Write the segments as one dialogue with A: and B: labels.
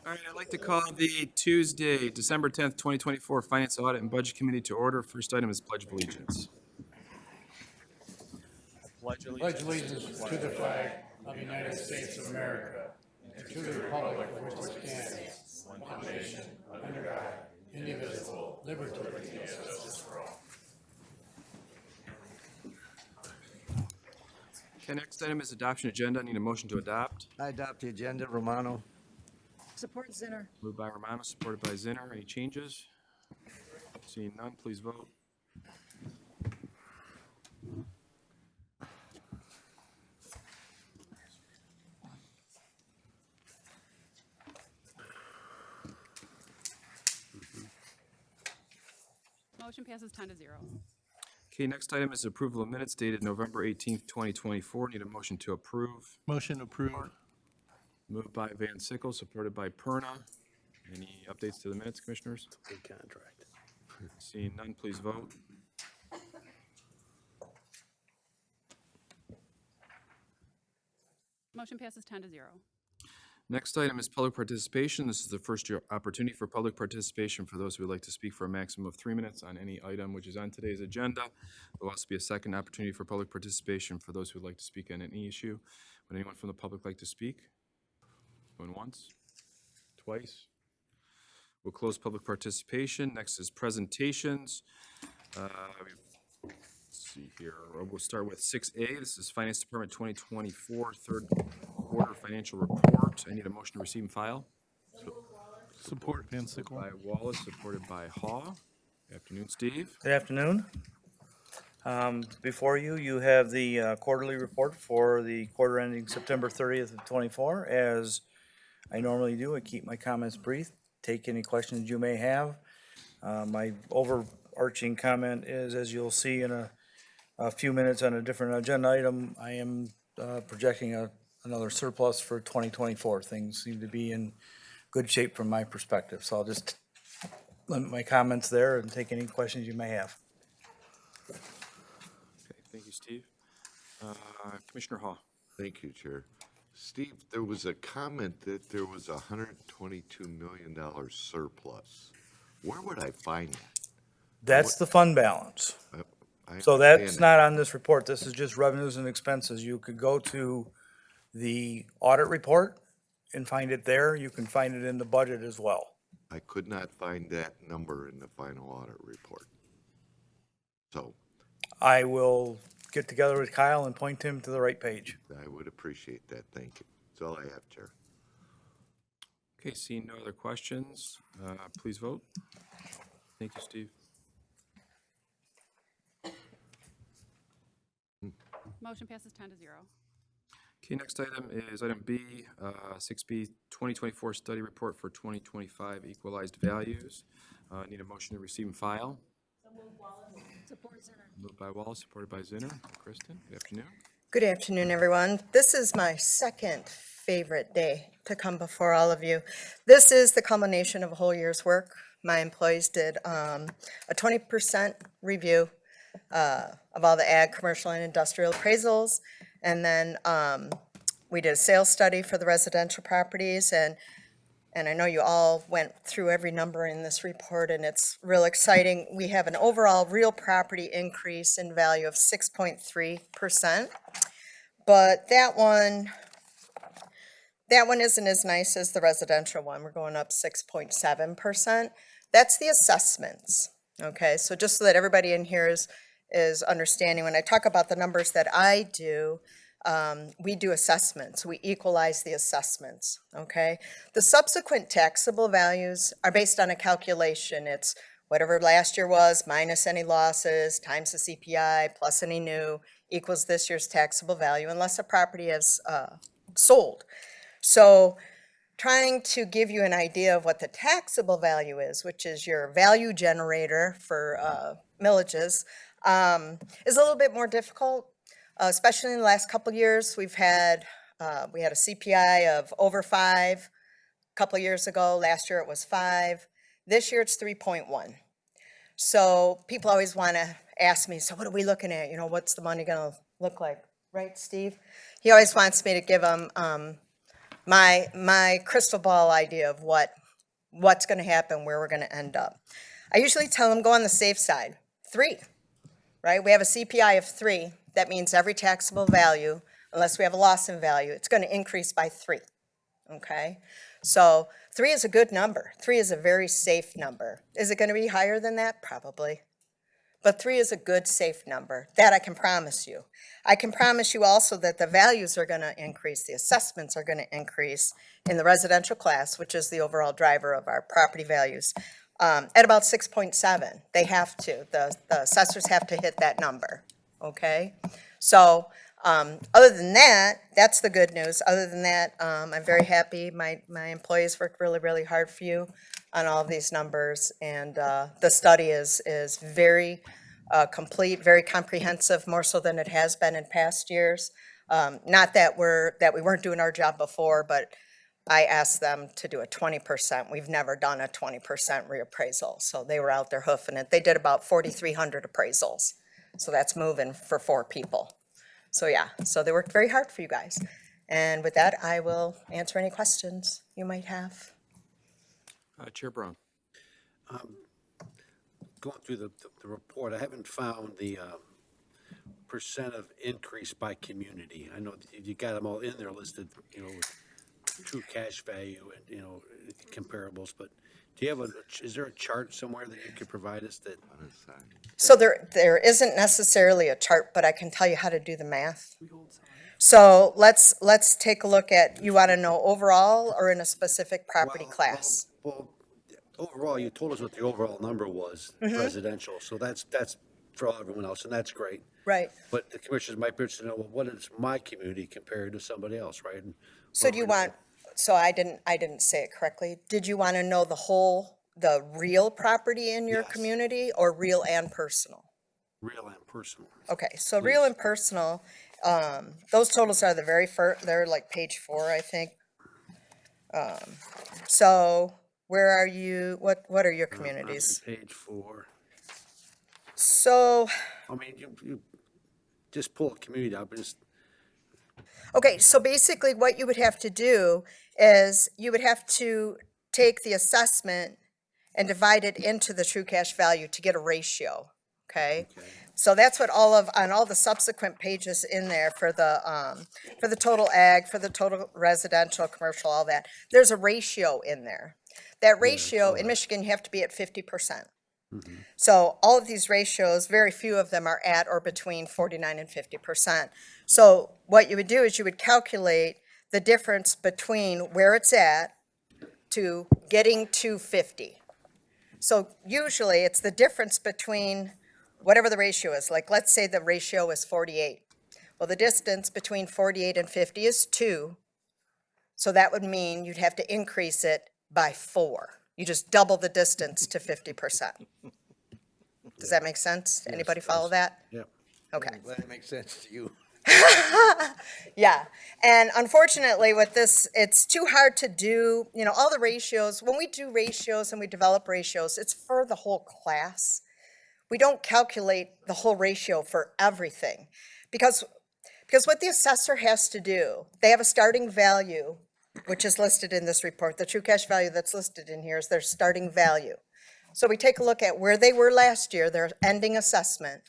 A: All right, I'd like to call the Tuesday, December 10th, 2024 Finance Audit and Budget Committee to order. First item is Pledge of Allegiance.
B: Pledge allegiance to the flag of the United States of America and to the republic for which it stands, one nation, under God, indivisible, liberty and justice for all.
A: Okay, next item is adoption agenda. I need a motion to adopt.
C: I adopt the agenda. Romano.
D: Support Zinner.
A: Moved by Romano, supported by Zinner. Any changes? Seeing none, please vote.
D: Motion passes 10-0.
A: Okay, next item is approval of minutes dated November 18th, 2024. Need a motion to approve.
B: Motion approved.
A: Moved by Van Sickle, supported by Perna. Any updates to the minutes, commissioners?
C: Good contract.
A: Seeing none, please vote.
D: Motion passes 10-0.
A: Next item is public participation. This is the first opportunity for public participation for those who would like to speak for a maximum of 3 minutes on any item which is on today's agenda. There will also be a second opportunity for public participation for those who would like to speak on any issue. Would anyone from the public like to speak? Going once? Twice? We'll close public participation. Next is presentations. Let's see here. We'll start with 6A. This is Finance Department 2024 third quarter financial report. I need a motion to receive and file.
B: Support Van Sickle.
A: By Wallace, supported by Haw. Good afternoon, Steve.
E: Good afternoon. Before you, you have the quarterly report for the quarter ending September 30th of '24. As I normally do, I keep my comments brief, take any questions you may have. My overarching comment is, as you'll see in a few minutes on a different agenda item, I am projecting another surplus for 2024. Things seem to be in good shape from my perspective, so I'll just limit my comments there and take any questions you may have.
A: Okay, thank you, Steve. Commissioner Haw.
F: Thank you, Chair. Steve, there was a comment that there was a $122 million surplus. Where would I find that?
E: That's the fund balance.
F: I
E: So
F: understand
E: that's
F: that.
E: not on this report. This is just revenues and expenses. You could go to the audit report and find it there. You can find it in the budget as well.
F: I could not find that number in the final audit report. So
E: I will get together with Kyle and point him to the right page.
F: I would appreciate that. Thank you. That's all I have, Chair.
A: Okay, seeing no other questions, please vote. Thank you, Steve.
D: Motion passes 10-0.
A: Okay, next item is item B, 6B, 2024 study report for 2025 equalized values. Need a motion to receive and file.
D: Support Zinner.
A: Moved by Wallace, supported by Zinner. Kristen, good afternoon.
G: Good afternoon, everyone. This is my second favorite day to come before all of you. This is the culmination of a whole year's work. My employees did a 20% review of all the ag, commercial, and industrial appraisals. And then we did a sales study for the residential properties. And I know you all went through every number in this report, and it's real exciting. We have an overall real property increase in value of 6.3%. But that one isn't as nice as the residential one. We're going up 6.7%. That's the assessments, okay? So just so that everybody in here is understanding, when I talk about the numbers that I do, we do assessments. We equalize the assessments, okay? The subsequent taxable values are based on a calculation. It's whatever last year was minus any losses times the CPI plus any new equals this year's taxable value unless a property is sold. So trying to give you an idea of what the taxable value is, which is your value generator for millages, is a little bit more difficult, especially in the last couple of years. We had a CPI of over 5 a couple of years ago. Last year it was 5. This year it's 3.1. So people always want to ask me, so what are we looking at? You know, what's the money going to look like? Right, Steve? He always wants me to give him my crystal ball idea of what's gonna happen, where we're gonna end up. I usually tell them, go on the safe side, 3, right? We have a CPI of 3. That means every taxable value, unless we have a loss in value, it's gonna increase by 3, okay? So 3 is a good number. 3 is a very safe number. Is it gonna be higher than that? Probably. But 3 is a good, safe number. That I can promise you. I can promise you also that the values are gonna increase, the assessments are gonna increase in the residential class, which is the overall driver of our property values, at about 6.7. They have to, the assessors have to hit that number, okay? So, other than that, that's the good news. Other than that, I'm very happy. My employees worked really, really hard for you on all of these numbers, and the study is very complete, very comprehensive, more so than it has been in past years. Not that we weren't doing our job before, but I asked them to do a 20%. We've never done a 20% reappraisal, so they were out there hoofing it. They did about 4,300 appraisals, so that's moving for 4 people. So yeah, so they worked very hard for you guys. And with that, I will answer any questions you might have.
A: Chair Brown.
H: Going through the report, I haven't found the percent of increase by community. I know you got them all in there listed, with true cash value and, comparables, but do you have is there a chart somewhere that you could provide us that?
G: So there isn't necessarily a chart, but I can tell you how to do the math. So let's take a look at, you want to know overall or in a specific property class?
H: Well, overall, you told us what the overall number was,
G: Mm-hmm.
H: residential, so that's for everyone else, and that's great.
G: Right.
H: But the commissioners might be interested to know, well, what is my community compared to somebody else, right? And
G: So do you want, so I didn't say it correctly. Did you want to know the real property in your
H: Yes.
G: community or real and personal?
H: real and personal?
G: Okay, so real and personal, those totals are the very first, they're like page 4, I think. So where are you, what are your communities?
H: On page 4.
G: So,
H: I mean, you just pull a community up and just,
G: okay, so basically what you would have to do is you would have to take the assessment and divide it into the true cash value to get a ratio, okay? So that's what on all the subsequent pages in there for the total ag, for the total residential, commercial, all that, there's a ratio in there. That ratio, in Michigan, you have to be at 50%. So all of these ratios, very few of them are at or between 49 and 50%. So what you would do is you would calculate the difference between where it's at to getting to 50. So usually it's the difference between whatever the ratio is. Like, let's say the ratio is 48. Well, the distance between 48 and 50 is 2. So that would mean you'd have to increase it by 4. You just double the distance to 50%. Does that make sense? Anybody follow that?
H: yeah.
G: Okay.
C: I'm glad it makes sense to you.
G: Yeah, and unfortunately with this, it's too hard to do, all the ratios, when we do ratios and we develop ratios, it's for the whole class. We don't calculate the whole ratio for everything, because what the assessor has to do, they have a starting value, which is listed in this report. The true cash value that's listed in here is their starting value. So we take a look at where they were last year, their ending assessment,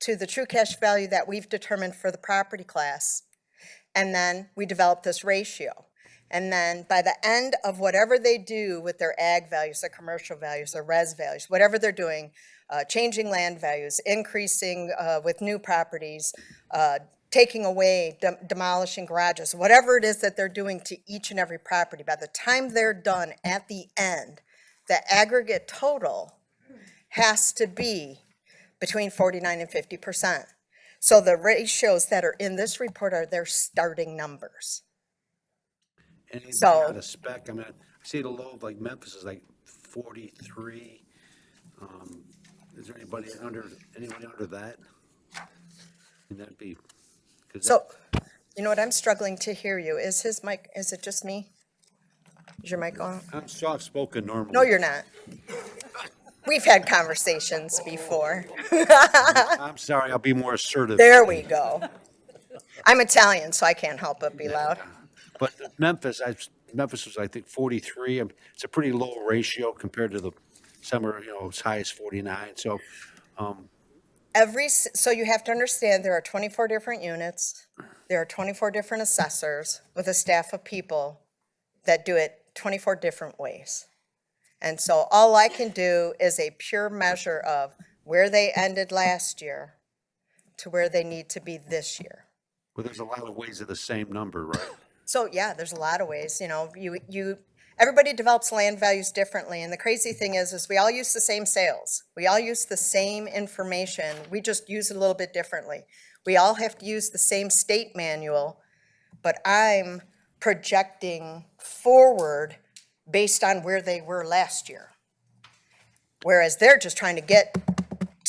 G: to the true cash value that we've determined for the property class. And then we develop this ratio. And then by the end of whatever they do with their ag values, their commercial values, their res values, whatever they're doing, changing land values, increasing with new properties, taking away, demolishing garages, whatever it is that they're doing to each and every property, by the time they're done at the end, the aggregate total has to be between 49 and 50%. So the ratios that are in this report are their starting numbers.
H: Anybody
G: So-
H: out of spec, I mean, I see the low, like Memphis is like 43. Is there anybody under that? Can that be? 'Cause
G: So, you know what, I'm struggling to hear you. Is his mic, is it just me? Is your mic on?
H: I'm soft-spoken normally.
G: No, you're not. We've had conversations before.
H: I'm sorry, I'll be more assertive.
G: There we go. I'm Italian, so I can't help but be loud.
H: But Memphis was, I think, 43. It's a pretty low ratio compared to some are, as high as 49. So,
G: So you have to understand, there are 24 different units. There are 24 different assessors with a staff of people that do it 24 different ways. And so all I can do is a pure measure of where they ended last year to where they need to be this year.
H: well, there's a lot of ways of the same number, right?
G: So, yeah, there's a lot of ways, everybody develops land values differently, and the crazy thing is we all use the same sales. We all use the same information, we just use it a little bit differently. We all have to use the same state manual, but I'm projecting forward based on where they were last year. Whereas they're just trying to get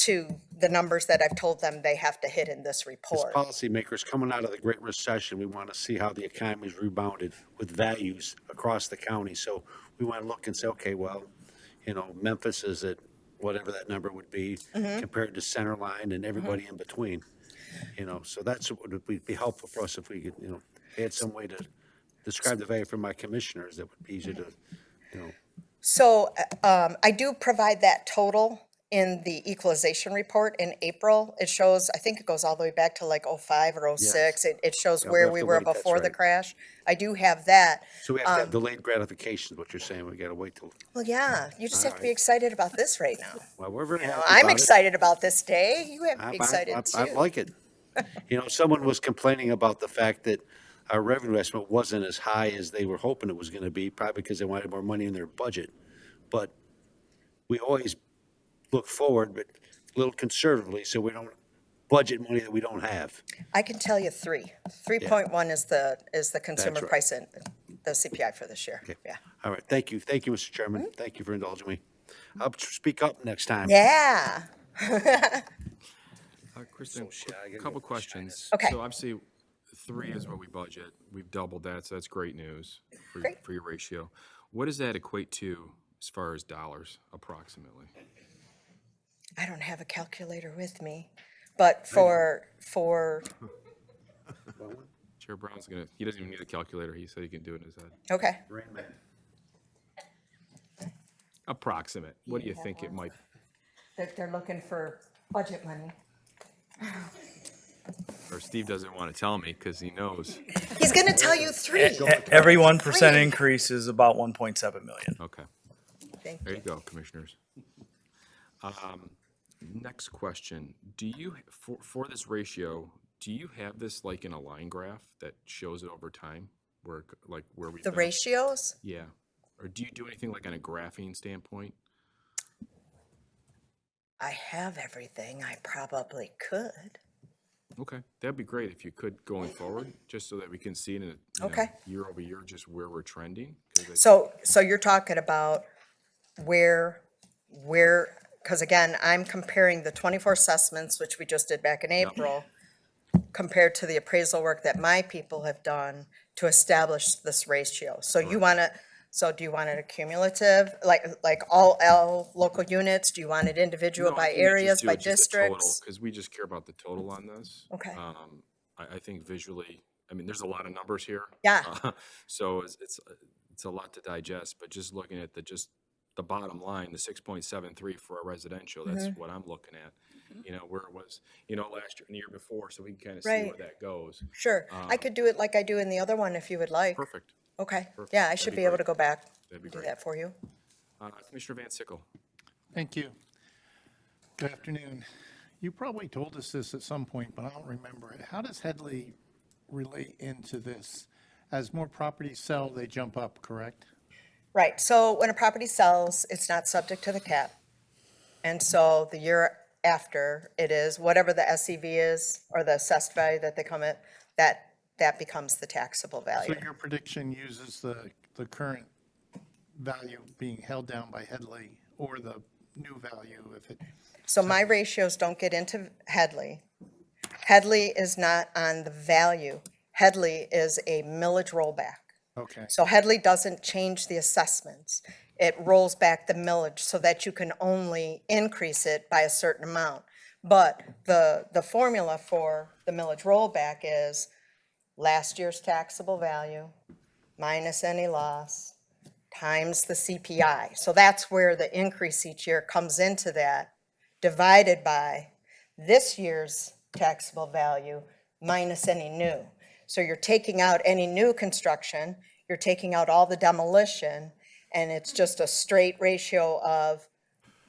G: to the numbers that I've told them they have to hit in this
H: As
G: report.
H: policymakers coming out of the Great Recession, we want to see how the economy's rebounded with values across the county. So we want to look and say, okay, well, Memphis is at whatever that number would be compared to Centerline and everybody in between. So that's what would be helpful for us if we could, add some way to describe the value for my commissioners. That would be easier to,
G: So I do provide that total in the equalization report in April. It shows, I think it goes all the way back to like '05 or '06. It shows
H: Yeah,
G: where
H: we'll
G: we
H: have to
G: were
H: wait, that's
G: before the
H: right.
G: crash. I do have that.
H: so we have to have delayed gratification is what you're saying. We got to wait till,
G: Well, yeah, you just have to be
H: right.
G: excited about this right now.
H: well, we're very happy
G: I'm
H: about it.
G: excited about this day. You have to be
H: I-
G: excited
H: I
G: too.
H: like it. Someone was complaining about the fact that our revenue estimate wasn't as high as they were hoping it was going to be, probably because they wanted more money in their budget. But we always look forward, but a little conservatively, so we don't budget money that we don't have.
G: I can tell you 3.1 is the consumer
H: right.
G: price in the CPI for this year.
H: Okay.
G: Yeah.
H: All right, thank you, Mr. Chairman. Thank you for indulging me. I'll speak up next time.
G: Yeah.
A: Kristen,
H: I gotta
A: a couple
H: go.
A: questions.
G: Okay.
A: So obviously, 3 is what we budget. We've doubled that, so that's great news
G: Great.
A: for your ratio. What does that equate to as far as dollars, approximately?
G: I don't have a calculator with me, but for
A: Chair Brown's he doesn't even need a calculator. He said he can do it in his head.
G: okay.
H: Rain Man.
A: Approximate. What do you think it might?
G: They're looking for budget money.
A: Or Steve doesn't want to tell me because he knows.
G: He's going to tell you 3.
E: Every 1% increase is about 1.7 million.
A: Okay.
G: Thank
A: There
G: you.
A: you go, commissioners. Next question. Do you, for this ratio, do you have this like in a line graph that shows it over time? Where we've
G: The
A: been?
G: ratios?
A: Yeah. Or do you do anything like on a graphing standpoint?
G: I have everything. I probably could.
A: Okay, that'd be great if you could going forward, just so that we can see it in a,
G: Okay.
A: year over year, just where we're trending. 'Cause I
G: So you're talking about where, because again, I'm comparing the 24 assessments, which we just did back in April, compared to the appraisal work that my people have done to establish this ratio. So do you want it a cumulative, like all local units? Do you want it individual
A: No, I
G: by
A: think we just
G: areas,
A: do
G: by
A: it just a total,
G: districts?
A: because we just care about the total on this.
G: Okay.
A: I think visually, I mean, there's a lot of numbers here.
G: Yeah.
A: So it's a lot to digest, but just looking at the bottom line, the 6.73 for a residential, that's
G: Mm-hmm.
A: what I'm looking at. Where it was, last year and the year before, so we can kind of see where
G: Right.
A: that goes.
G: Sure. I could do it like I do in the other one if you would like.
A: Perfect.
G: Okay.
A: Perfect.
G: Yeah, I
A: That'd
G: should
A: be
G: be able
A: great.
G: to go back
A: That'd be
G: and do
A: great.
G: that for you.
A: Commissioner Van Sickle.
B: Thank you. Good afternoon. You probably told us this at some point, but I don't remember it. How does Headley relate into this? As more properties sell, they jump up, correct?
G: Right, so when a property sells, it's not subject to the cap. And so the year after, it is whatever the SEV is, or the assessed value that they come at, that becomes the taxable
B: So
G: value.
B: your prediction uses the current value being held down by Headley or the new value if it,
G: So my ratios don't get into Headley. Headley is not on the value. Headley is a millage rollback.
B: okay.
G: So Headley doesn't change the assessments. It rolls back the millage so that you can only increase it by a certain amount. But the formula for the millage rollback is last year's taxable value minus any loss times the CPI. So that's where the increase each year comes into that, divided by this year's taxable value minus any new. So you're taking out any new construction, you're taking out all the demolition, and it's just a straight ratio of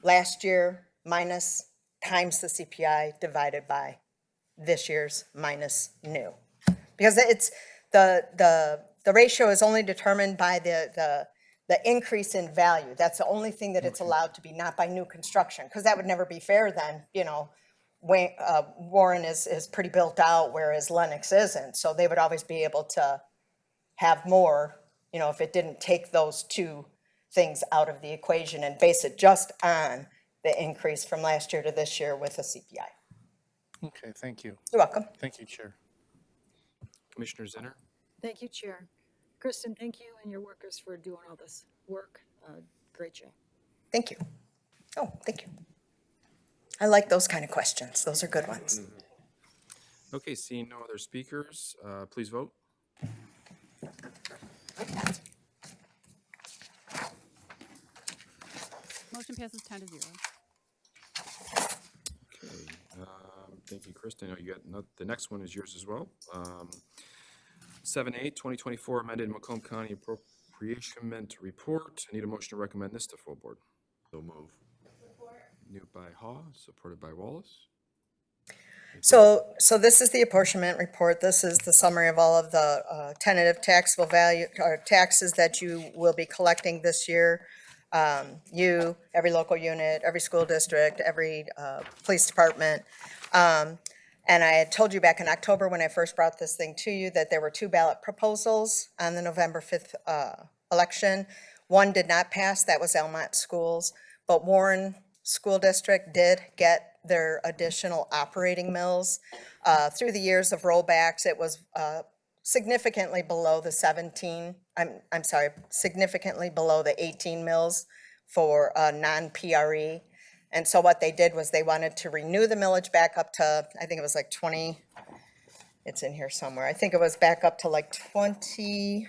G: last year minus times the CPI divided by this year's minus new. Because it's, the ratio is only determined by the increase in value. That's the only thing that it's allowed to be, not by new construction, because that would never be fair then, you know. Warren is pretty built out, whereas Lennox isn't, so they would always be able to have more, you know, if it didn't take those two things out of the equation and base it just on the increase from last year to this year with a CPI.
B: Okay, thank you.
G: You're welcome.
B: Thank you, Chair.
A: Commissioner Zinner?
I: Thank you, Chair. Kristen, thank you and your workers for doing all this work. Great job.
G: Thank you. Oh, thank you. I like those kind of questions. Those are good ones.
A: Okay, seeing no other speakers, please vote.
D: Motion passes 10 to 0.
A: Okay, thank you, Kristen. I know you got, the next one is yours as well. 7A, 2024 amended Macomb County Apportionment Report. I need a motion to recommend this to full board.
F: So move.
A: Moved by Haw, supported by Wallace.
G: So this is the apportionment report. This is the summary of all of the tentative taxable value, or taxes that you will be collecting this year. You, every local unit, every school district, every police department. And I had told you back in October when I first brought this thing to you that there were 2 ballot proposals on the November 5th election. One did not pass, that was Elmont Schools, but Warren School District did get their additional operating mills. Through the years of rollbacks, it was significantly below the 17, I'm sorry, significantly below the 18 mills for non-PRE. And so what they did was they wanted to renew the millage back up to, I think it was like 20, it's in here somewhere. I think it was back up to like 20,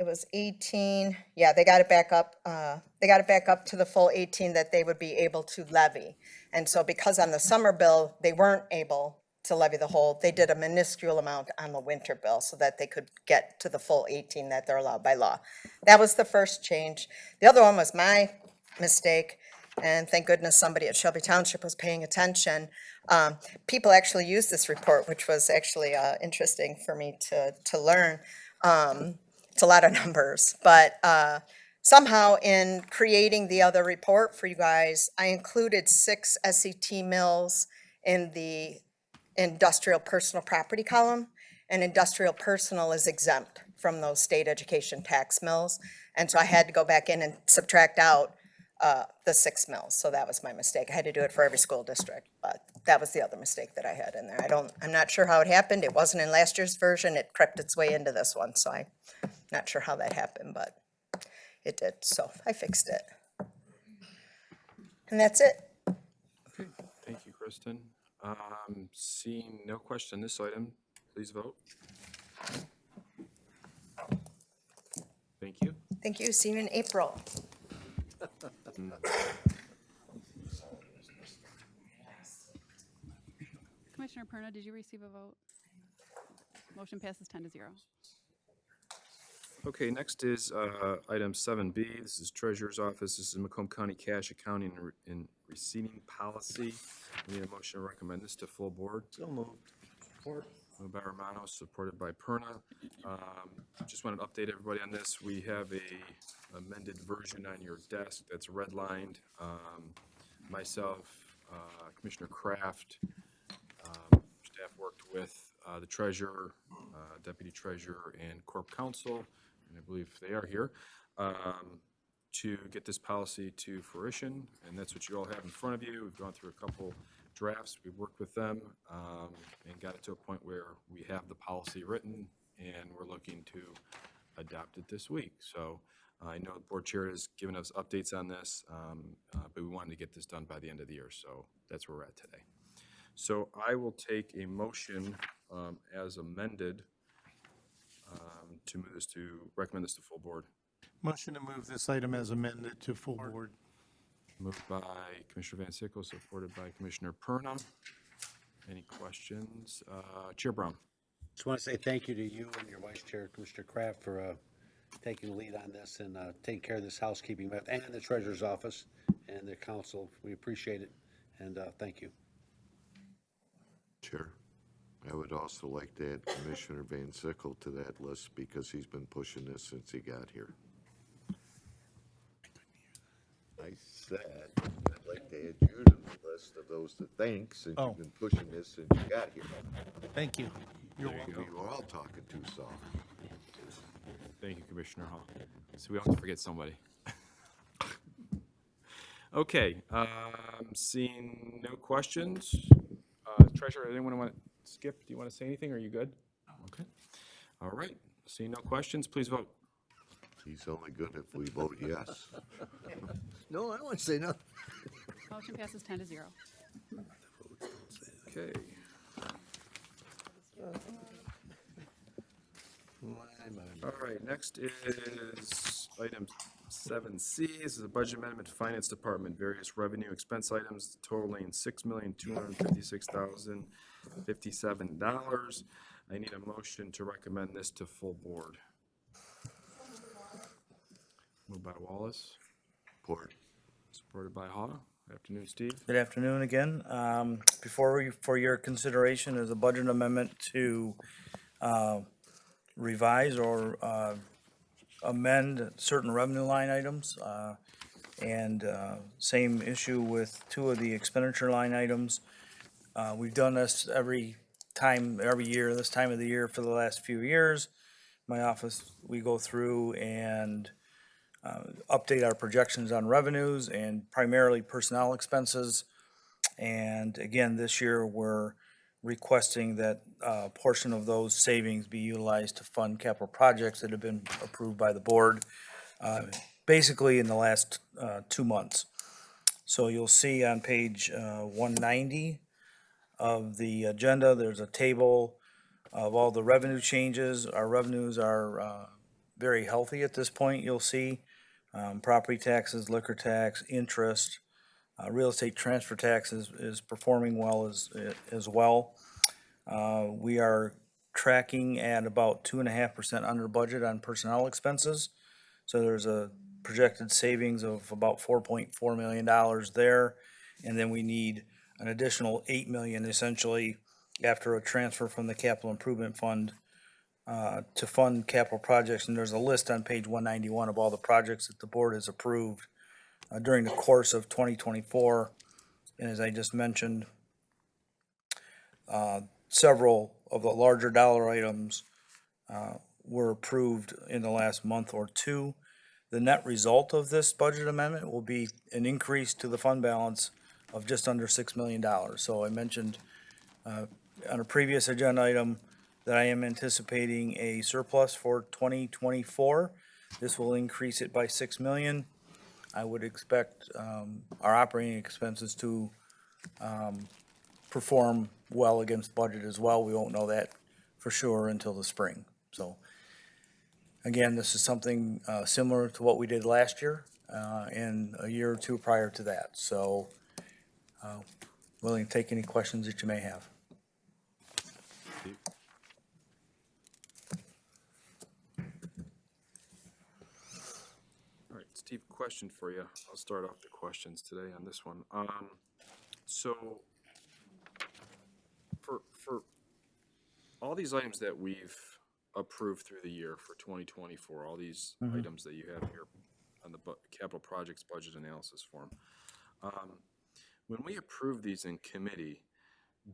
G: it was 18. Yeah, they got it back up. They got it back up to the full 18 that they would be able to levy. And so because on the summer bill, they weren't able to levy the whole, they did a minuscule amount on the winter bill so that they could get to the full 18 that they're allowed by law. That was the first change. The other one was my mistake, and thank goodness somebody at Shelby Township was paying attention. People actually used this report, which was actually interesting for me to learn. It's a lot of numbers, but somehow in creating the other report for you guys, I included 6 SET mills in the industrial personal property column, and industrial personal is exempt from those state education tax mills. And so I had to go back in and subtract out the 6 mills. So that was my mistake. I had to do it for every school district, but that was the other mistake that I had in there. I'm not sure how it happened. It wasn't in last year's version. It crept its way into this one. So I'm not sure how that happened, but it did. So I fixed it. And that's it.
A: Okay, thank you, Kristen. Seeing no question on this item, please vote. Thank you.
G: Thank you. See you in April.
D: Commissioner Perna, did you receive a vote? Motion passes 10 to 0.
A: Okay, next is item 7B. This is Treasurer's Office. This is Macomb County Cash Accounting and Receiving Policy. We need a motion to recommend this to full board.
C: So moved. Support.
A: Moved by Romano, supported by Perna. Just wanted to update everybody on this. We have a amended version on your desk that's redlined. Myself, Commissioner Kraft, staff worked with the treasurer, deputy treasurer, and corp counsel, and I believe they are here, to get this policy to fruition, and that's what you all have in front of you. We've gone through a couple drafts. We've worked with them and got it to a point where we have the policy written, and we're looking to adopt it this week. So I know the board chair has given us updates on this, but we wanted to get this done by the end of the year, so that's where we're at today. So I will take a motion as amended to move this to, recommend this to full board?
B: Motion to move this item as amended to full board.
A: Moved by Commissioner Van Sickle, supported by Commissioner Perna. Any questions? Chair Brown?
H: Just want to say thank you to you and your Vice Chair, Commissioner Kraft, for taking the lead on this and taking care of this housekeeping, and the Treasurer's Office and the council. We appreciate it, and thank you.
F: Chair, I would also like to add Commissioner Van Sickle to that list because he's been pushing this since he got here. I said, I'd like to add you to the list of those to thank since you've been pushing this since you got here.
B: Thank you.
A: There you go.
F: We were all talking too soft.
A: Thank you, Commissioner Hall. So we don't have to forget somebody. Okay, seeing no questions. Treasurer, anyone want to skip? Do you want to say anything? Or are you good? Okay. All right. Seeing no questions, please vote.
F: He's only good if we vote yes.
C: No, I don't want to say nothing.
D: Motion passes 10-0.
A: Okay. All right, next is item 7C. This is a budget amendment to Finance Department, various revenue expense items totaling $6,256,057. I need a motion to recommend this to full board. Moved by Wallace,
F: Support.
A: supported by Haw. Afternoon, Steve.
E: Good afternoon again. For your consideration is a budget amendment to revise or amend certain revenue line items. And same issue with two of the expenditure line items. We've done this every year, this time of the year for the last few years. My office, we go through and update our projections on revenues and primarily personnel expenses. And again, this year, we're requesting that a portion of those savings be utilized to fund capital projects that have been approved by the board, basically in the last 2 months. So you'll see on page 190 of the agenda, there's a table of all the revenue changes. Our revenues are very healthy at this point, you'll see. Property taxes, liquor tax, interest, real estate transfer taxes is performing well as well. We are tracking at about 2.5% under budget on personnel expenses. So there's a projected savings of about $4.4 million there. And then we need an additional $8 million essentially after a transfer from the capital improvement fund to fund capital projects. And there's a list on page 191 of all the projects that the board has approved during the course of 2024. And as I just mentioned, several of the larger dollar items were approved in the last month or two. The net result of this budget amendment will be an increase to the fund balance of just under $6 million. So I mentioned on a previous agenda item that I am anticipating a surplus for 2024. This will increase it by $6 million. I would expect our operating expenses to perform well against budget as well. We won't know that for sure until the spring. So again, this is something similar to what we did last year and a year or two prior to that. So willing to take any questions that you may have.
A: Steve? All right, Steve, question for you. I'll start off the questions today on this one. So for all these items that we've approved through the year for 2024, all these items that you have here on the capital projects budget analysis form, when we approved these in committee,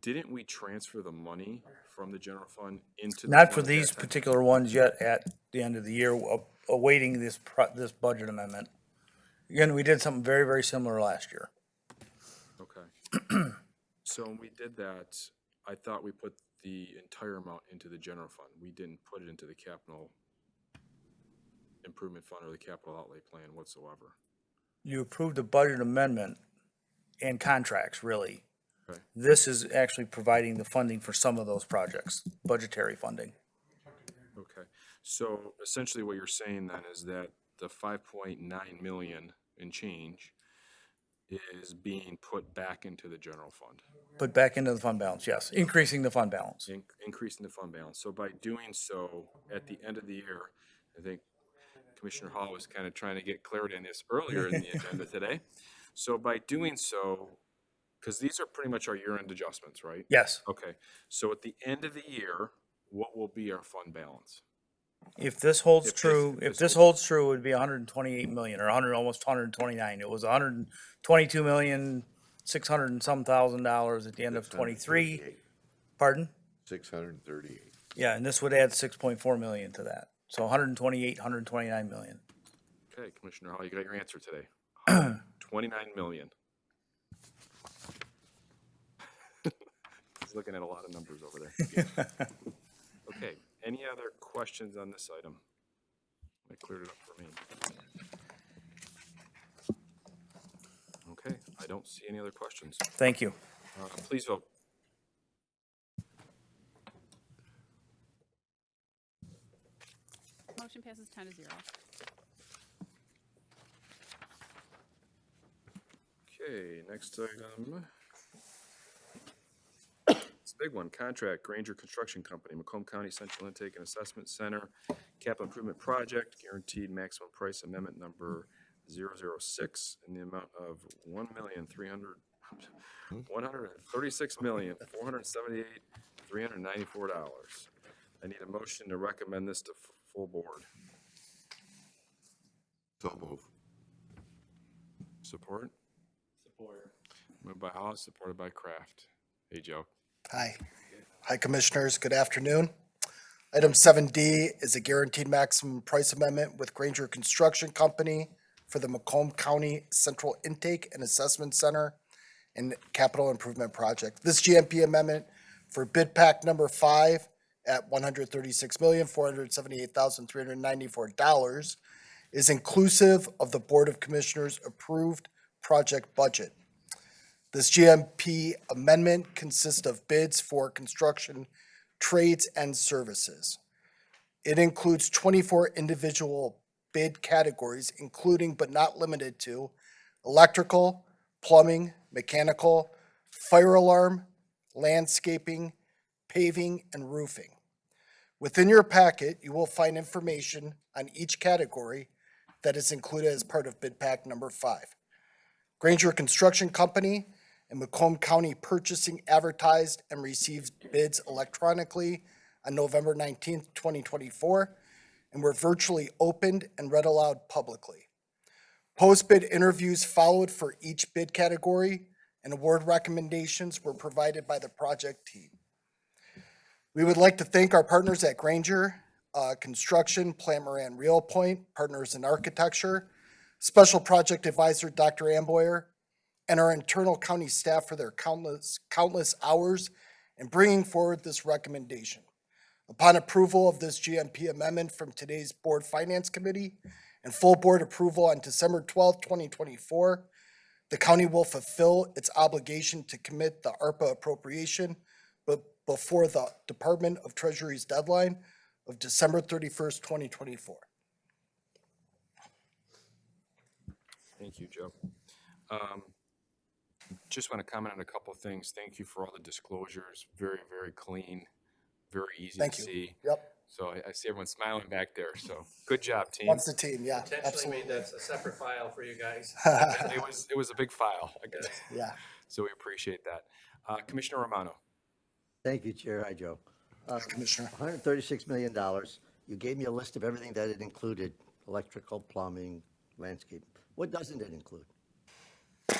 A: didn't we transfer the money from the general fund into the
E: Not
A: fund
E: for
A: at
E: these
A: that time?
E: particular ones yet at the end of the year, awaiting this budget amendment. Again, we did something very, very similar last year.
A: Okay. So when we did that, I thought we put the entire amount into the general fund. We didn't put it into the capital improvement fund or the capital outlay plan whatsoever.
E: You approved a budget amendment and contracts, really.
A: Okay.
E: This is actually providing the funding for some of those projects, budgetary funding.
A: Okay, so essentially what you're saying then is that the 5.9 million and change is being put back into the general fund,
E: Put back into the fund balance, yes, increasing the fund balance.
A: increasing the fund balance. So by doing so, at the end of the year, I think Commissioner Hall was kind of trying to get clarity on this earlier in the agenda today. So by doing so, because these are pretty much our year-end adjustments, right?
E: Yes,
A: Okay, so at the end of the year, what will be our fund balance?
E: if this holds
A: If this-
E: true,
A: if
E: if
A: this
E: this holds true, it would be 128 million, or 100, almost 129. It was 122 million, 600 and some thousand dollars at the end of 23. Pardon?
F: 638.
E: Yeah, and this would add 6.4 million to that. So 128, 129 million.
A: Okay, Commissioner Hall, you got your answer today. 29 million. He's looking at a lot of numbers over there. Okay, any other questions on this item? I cleared it up for me. Okay, I don't see any other questions.
E: Thank you.
A: Please vote.
D: Motion passes 10-0.
A: Okay, next item. It's a big one, contract, Granger Construction Company, Macomb County Central Intake and Assessment Center, Capital Improvement Project, guaranteed maximum price amendment number 006 in the amount of $136,478,394. I need a motion to recommend this to full board.
F: So move.
A: Support? Support. Moved by Hall, supported by Kraft. Hey, Joe.
J: Hi. Hi, Commissioners. Good afternoon. Item 7D is a guaranteed maximum price amendment with Granger Construction Company for the Macomb County Central Intake and Assessment Center and Capital Improvement Project. This GMP amendment for bid pack number 5 at $136,478,394 is inclusive of the Board of Commissioners approved project budget. This GMP amendment consists of bids for construction, trades, and services. It includes 24 individual bid categories, including but not limited to electrical, plumbing, mechanical, fire alarm, landscaping, paving, and roofing. Within your packet, you will find information on each category that is included as part of bid pack number 5. Granger Construction Company and Macomb County Purchasing advertised and received bids electronically on November 19th, 2024, and were virtually opened and read aloud publicly. Post-bid interviews followed for each bid category, and award recommendations were provided by the project team. We would like to thank our partners at Granger Construction, Plant Moran Real Point, Partners in Architecture, Special Project Advisor Dr. Amboyer, and our internal county staff for their countless hours in bringing forward this recommendation. Upon approval of this GMP amendment from today's Board Finance Committee and full board approval on December 12th, 2024, the county will fulfill its obligation to commit the ARPA appropriation, but before the Department of Treasury's deadline of December 31st, 2024.
A: Thank you, Joe. Just want to comment on a couple of things. Thank you for all the disclosures. Very, very clean, very easy to
J: Thank you.
A: see.
J: Yep,
A: So I see everyone smiling back there. So good job, team.
J: that's the team, yeah,
K: Intentionally
J: absolutely.
K: made that a separate file for you guys.
A: It was a big file, I guess.
J: Yeah,
A: So we appreciate that. Commissioner Romano.
C: Thank you, Chair. Hi, Joe.
J: Commissioner.
C: $136 million. You gave me a list of everything that it included, electrical, plumbing, landscape. What doesn't it include?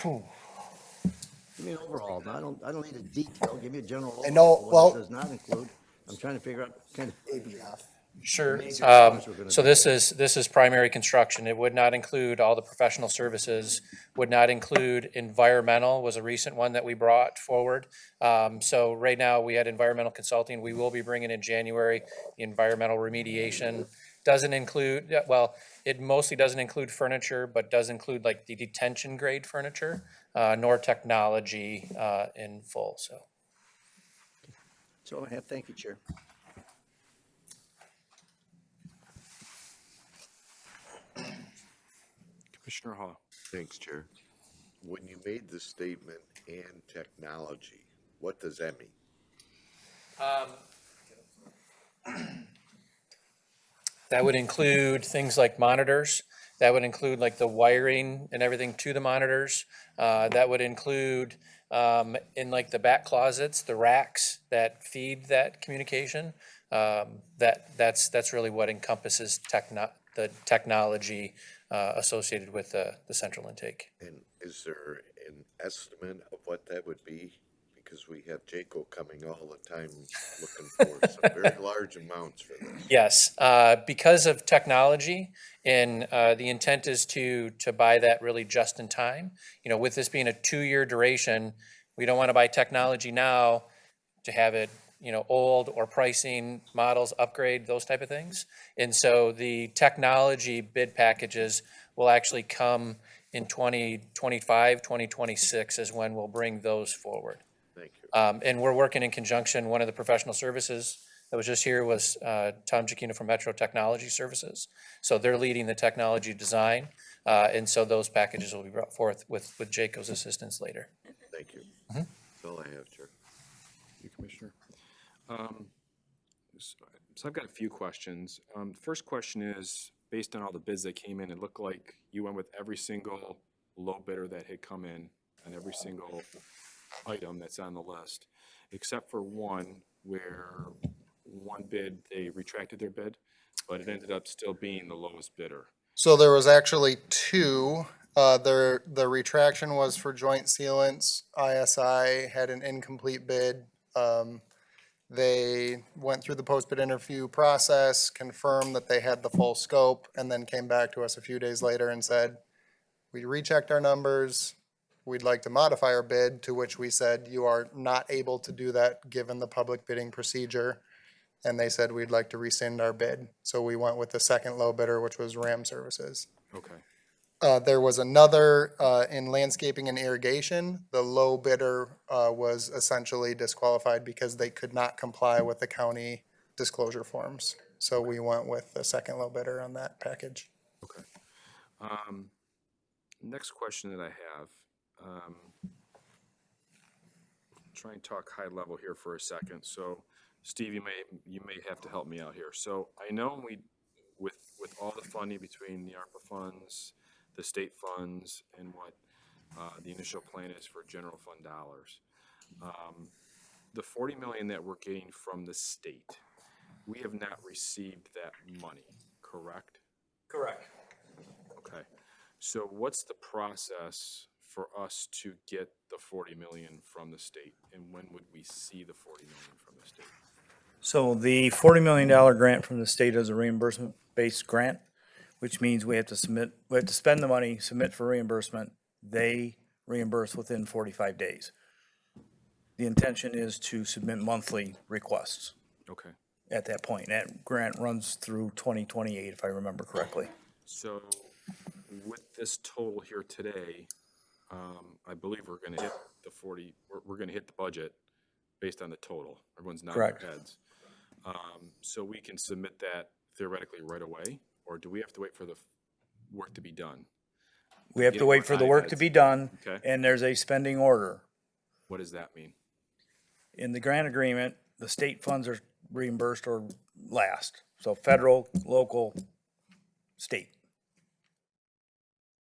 C: Give me an overall. I don't need a detail. Give me a general overall.
J: know,
C: What
J: well-
C: it does not include. I'm trying to figure out kind of
J: ABF.
L: Sure.
C: major costs we're gonna
L: So
C: do.
L: this is primary construction. It would not include all the professional services, would not include environmental, was a recent one that we brought forward. So right now, we had environmental consulting. We will be bringing in January, the environmental remediation. Doesn't include, well, it mostly doesn't include furniture, but does include like the detention grade furniture, nor technology in full, so.
C: That's all I have. Thank you, Chair.
A: Commissioner Hall.
F: Thanks, Chair. When you made the statement "and technology," what does that mean?
L: That would include things like monitors. That would include like the wiring and everything to the monitors. That would include in like the back closets, the racks that feed that communication. That's really what encompasses the technology associated with the central intake.
F: And is there an estimate of what that would be? Because we have Jaco coming all the time looking for some very large amounts for this.
L: Yes, because of technology, and the intent is to buy that really just in time. You know, with this being a 2-year duration, we don't want to buy technology now to have it, you know, old or pricing models upgrade, those type of things. And so the technology bid packages will actually come in 2025, 2026 is when we'll bring those forward.
F: Thank you.
L: And we're working in conjunction. One of the professional services that was just here was Tom Giacchino from Metro Technology Services. So they're leading the technology design. And so those packages will be brought forth with Jaco's assistance later.
F: Thank you. That's all I have, Chair.
A: Thank you, Commissioner. So I've got a few questions. First question is, based on all the bids that came in, it looked like you went with every single low bidder that had come in on every single item that's on the list, except for one where one bid, they retracted their bid, but it ended up still being the lowest bidder.
J: So there was actually two. The retraction was for joint sealants. ISI had an incomplete bid. They went through the post-bid interview process, confirmed that they had the full scope, and then came back to us a few days later and said, we rechecked our numbers. We'd like to modify our bid, to which we said, you are not able to do that given the public bidding procedure. And they said, we'd like to rescind our bid. So we went with the second low bidder, which was Ram Services.
A: Okay.
J: There was another in landscaping and irrigation. The low bidder was essentially disqualified because they could not comply with the county disclosure forms. So we went with the second low bidder on that package.
A: Okay. Next question that I have, try and talk high level here for a second. So Steve, you may have to help me out here. So I know with all the funding between the ARPA funds, the state funds, and what the initial plan is for general fund dollars, the $40 million that we're getting from the state, we have not received that money, correct?
E: Correct.
A: Okay. So what's the process for us to get the 40 million from the state, and when would we see the 40 million from the state?
E: So the $40 million grant from the state is a reimbursement-based grant, which means we have to spend the money, submit for reimbursement. They reimburse within 45 days. The intention is to submit monthly requests
A: Okay.
E: at that point. That grant runs through 2028, if I remember correctly.
A: So with this total here today, I believe we're going to hit the 40. We're going to hit the budget based on the total. Everyone's nodding
E: Correct.
A: their heads. So we can submit that theoretically right away, or do we have to wait for the work to be done?
E: We have to wait for the work to be done,
A: Okay.
E: and there's a spending order.
A: What does that mean?
E: In the grant agreement, the state funds are reimbursed or last. So federal, local, state.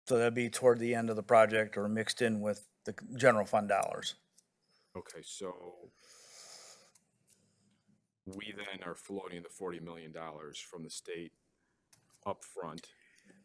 E: So that'd be toward the end of the project or mixed in with the general fund dollars.
A: Okay, so we then are floating the $40 million from the state up front.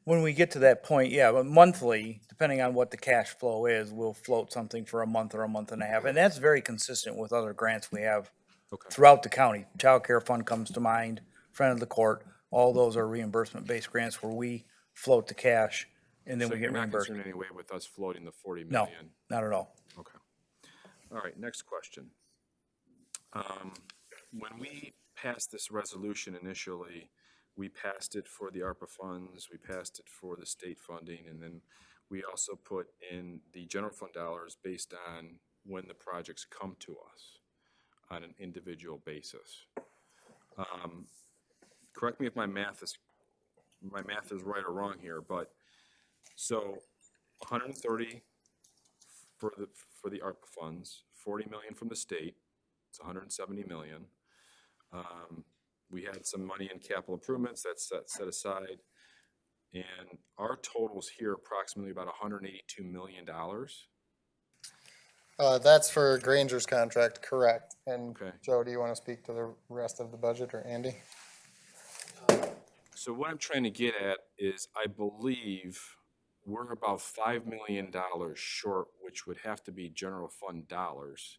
E: When we get to that point, yeah, but monthly, depending on what the cash flow is, we'll float something for a month or a month and a half. And that's very consistent with other grants we have
A: Okay.
E: throughout the county. Child Care Fund comes to mind, Friend of the Court, all those are reimbursement-based grants where we float the cash and then
A: So
E: we
A: you're
E: get
A: not
E: reimbursed.
A: concerned in any way with us floating the 40
E: No,
A: million?
E: not at all.
A: Okay. All right, next question. When we passed this resolution initially, we passed it for the ARPA funds, we passed it for the state funding, and then we also put in the general fund dollars based on when the projects come to us on an individual basis. Correct me if my math is right or wrong here, but So 130 for the ARPA funds, 40 million from the state, it's 170 million. We had some money in capital improvements that's set aside. And our totals here approximately about $182 million.
M: That's for Granger's contract, correct. And
A: Okay.
M: Joe, do you want to speak to the rest of the budget, or Andy?
A: So what I'm trying to get at is I believe we're about $5 million short, which would have to be general fund dollars.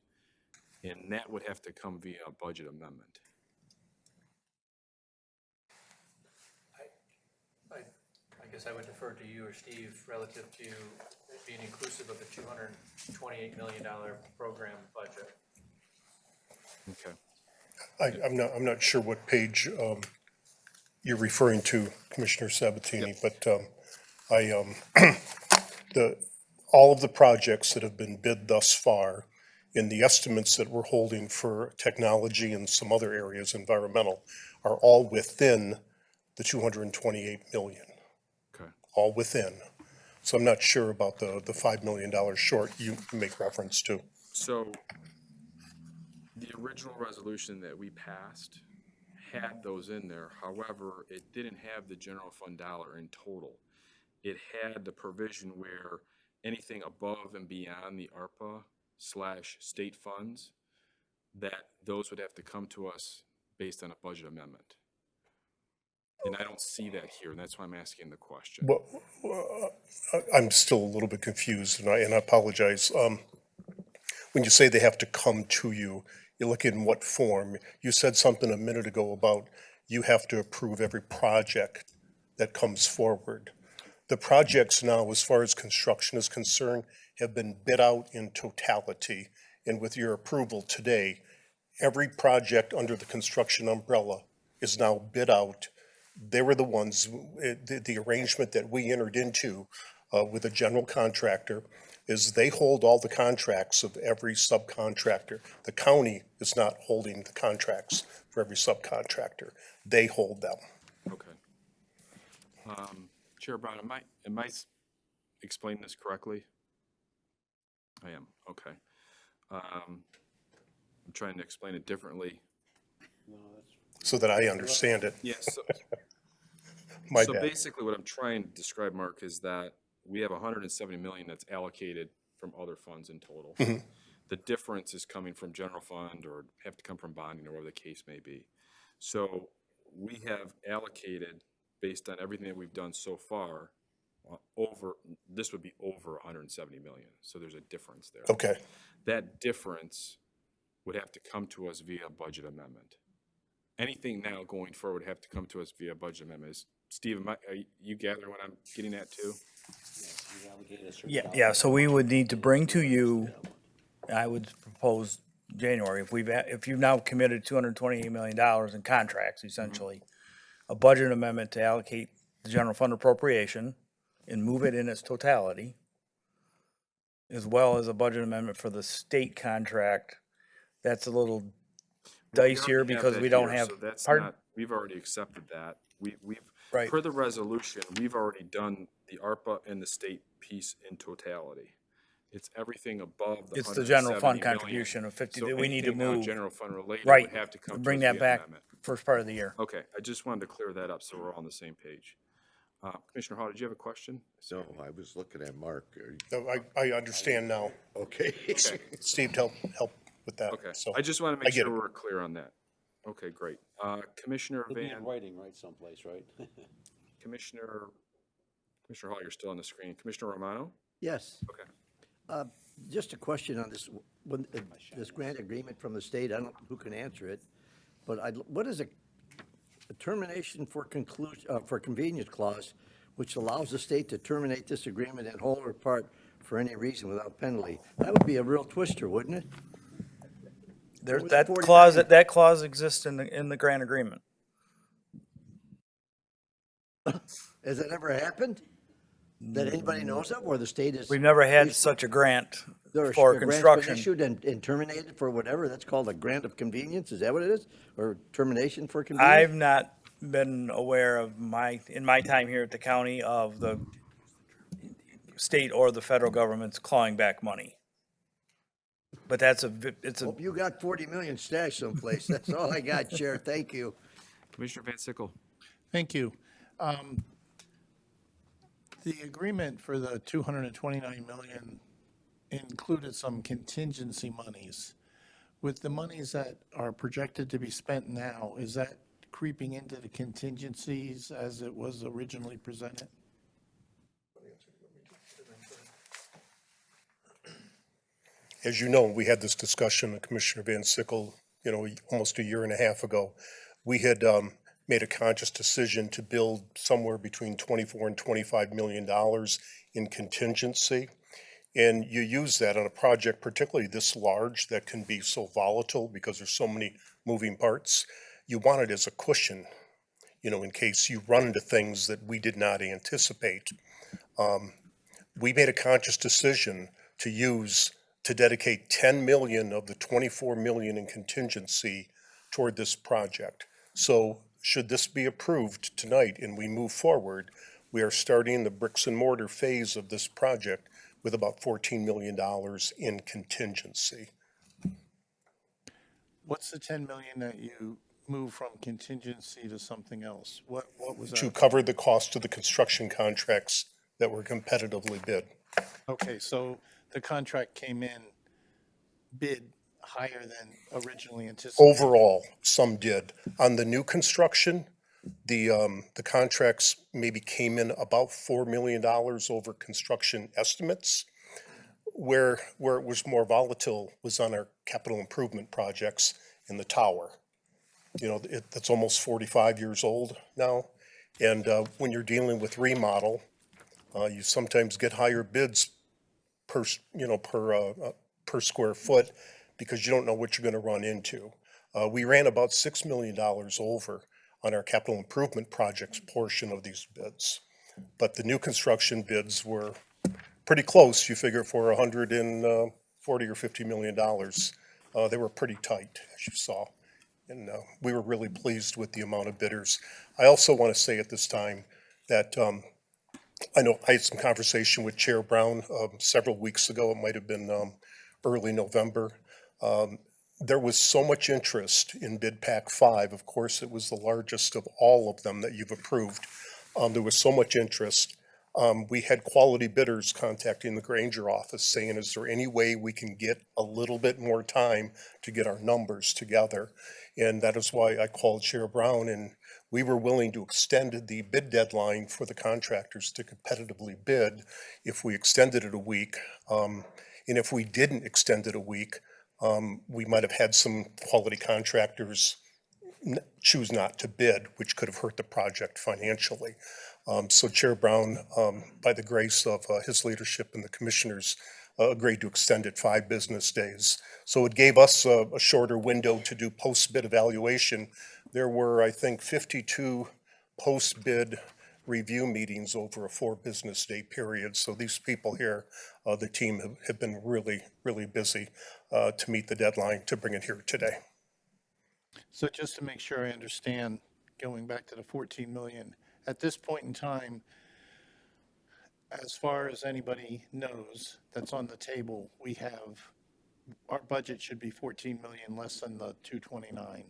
A: And that would have to come via a budget amendment.
L: I guess I would defer to you or Steve relative to being inclusive of the $228 million program budget.
A: Okay.
N: I'm not sure what page you're referring to, Commissioner Sabatini, but all of the projects that have been bid thus far and the estimates that we're holding for technology and some other areas, environmental, are all within the 228 million.
A: Okay.
N: All within. So I'm not sure about the $5 million short you make reference to.
A: So the original resolution that we passed had those in there. However, it didn't have the general fund dollar in total. It had the provision where anything above and beyond the ARPA/state funds, that those would have to come to us based on a budget amendment. And I don't see that here, and that's why I'm asking the question.
N: Well, I'm still a little bit confused, and I apologize. When you say they have to come to you, you look in what form? You said something a minute ago about you have to approve every project that comes forward. The projects now, as far as construction is concerned, have been bid out in totality. And with your approval today, every project under the construction umbrella is now bid out. They were the ones, the arrangement that we entered into with a general contractor is they hold all the contracts of every subcontractor. The county is not holding the contracts for every subcontractor. They hold them.
A: Okay. Chair Brown, am I explaining this correctly? I am, okay. I'm trying to explain it differently.
N: So that I understand it.
A: Yes.
N: My
A: So
N: bad.
A: basically what I'm trying to describe, Mark, is that we have 170 million that's allocated from other funds in total.
N: Mhm.
A: The difference is coming from general fund or have to come from bonding or whatever the case may be. So we have allocated, based on everything that we've done so far, this would be over 170 million. So there's a difference there.
N: Okay.
A: That difference would have to come to us via budget amendment. Anything now going forward would have to come to us via budget amendment. Steve, are you gathering what I'm getting at too?
E: Yeah, so we would need to bring to you, I would propose January, if you've now committed $228 million in contracts, essentially, a budget amendment to allocate the general fund appropriation and move it in its totality, as well as a budget amendment for the state contract. That's a little dicier because we don't have.
A: So that's
E: pardon?
A: not, we've already accepted that. We've,
E: Right.
A: per the resolution, we've already done the ARPA and the state piece in totality. It's everything above the
E: It's the general
A: 170
E: fund
A: million.
E: contribution of 50
A: So
E: that we need to
A: anything now
E: move.
A: general fund related
E: Right,
A: would have to come to
E: bring
A: us
E: that
A: via
E: back
A: amendment.
E: first part of the year.
A: Okay, I just wanted to clear that up so we're all on the same page. Commissioner Hall, did you have a question?
F: No, I was looking at Mark.
N: No, I understand now.
F: Okay.
N: Steve, help with that.
A: Okay,
N: So
A: I just want to
N: I
A: make
N: get
A: sure
N: it.
A: we're clear on that. Okay, great. Commissioner
H: It'll be in
A: Van,
H: writing, right, someplace, right?
A: Commissioner Hall, you're still on the screen. Commissioner Romano?
C: Yes.
A: Okay.
C: Just a question on this, this grant agreement from the state, I don't know who can answer it, but what is a termination for convenience clause, which allows the state to terminate this agreement in whole or part for any reason without penalty? That would be a real twister, wouldn't it?
E: There's
C: was
E: that
C: 49.
E: clause, that clause exists in the grant agreement.
C: Has that ever happened? That anybody knows of, where the state is?
E: We've never had such a grant
C: There's
E: for
C: a grant's been
E: construction.
C: issued and terminated for whatever, that's called a grant of convenience, is that what it is? Or termination for convenience?
E: I've not been aware of in my time here at the county of state or the federal government's clawing back money. But that's it's a,
C: Hope you got 40 million stashed someplace. That's all I got, Chair. Thank you.
A: Commissioner Van Sickle.
B: Thank you. The agreement for the 229 million included some contingency monies. With the monies that are projected to be spent now, is that creeping into the contingencies as it was originally presented?
N: As you know, we had this discussion with Commissioner Van Sickle, almost a year and a half ago. We had made a conscious decision to build somewhere between 24 and $25 million in contingency. And you use that on a project particularly this large that can be so volatile because there's so many moving parts. You want it as a cushion, in case you run into things that we did not anticipate. We made a conscious decision to dedicate 10 million of the 24 million in contingency toward this project. So should this be approved tonight and we move forward, we are starting the bricks and mortar phase of this project with about $14 million in contingency.
B: What's the 10 million that you moved from contingency to something else? What was
N: To
B: that?
N: cover the cost of the construction contracts that were competitively bid.
B: Okay, so the contract came in bid higher than originally anticipated.
N: Overall, some did. On the new construction, the contracts maybe came in about $4 million over construction estimates. Where it was more volatile was on our capital improvement projects in the tower. That's almost 45 years old now. And when you're dealing with remodel, you sometimes get higher bids per square foot because you don't know what you're going to run into. We ran about $6 million over on our capital improvement projects portion of these bids. But the new construction bids were pretty close, you figure, for $140 or $50 million. They were pretty tight, as you saw. And we were really pleased with the amount of bidders. I also want to say at this time that I know I had some conversation with Chair Brown several weeks ago. It might have been early November. There was so much interest in bid pack 5. Of course, it was the largest of all of them that you've approved. There was so much interest. We had quality bidders contacting the Granger office saying, is there any way we can get a little bit more time to get our numbers together? And that is why I called Chair Brown, and we were willing to extend the bid deadline for the contractors to competitively bid if we extended it a week. And if we didn't extend it a week, we might have had some quality contractors choose not to bid, which could have hurt the project financially. So Chair Brown, by the grace of his leadership and the commissioners, agreed to extend it 5 business days. So it gave us a shorter window to do post-bid evaluation. There were, I think, 52 post-bid review meetings over a 4 business day period. So these people here, the team have been really, really busy to meet the deadline to bring it here today.
B: So just to make sure I understand, going back to the 14 million, at this point in time, as far as anybody knows that's on the table, our budget should be 14 million less than the 229.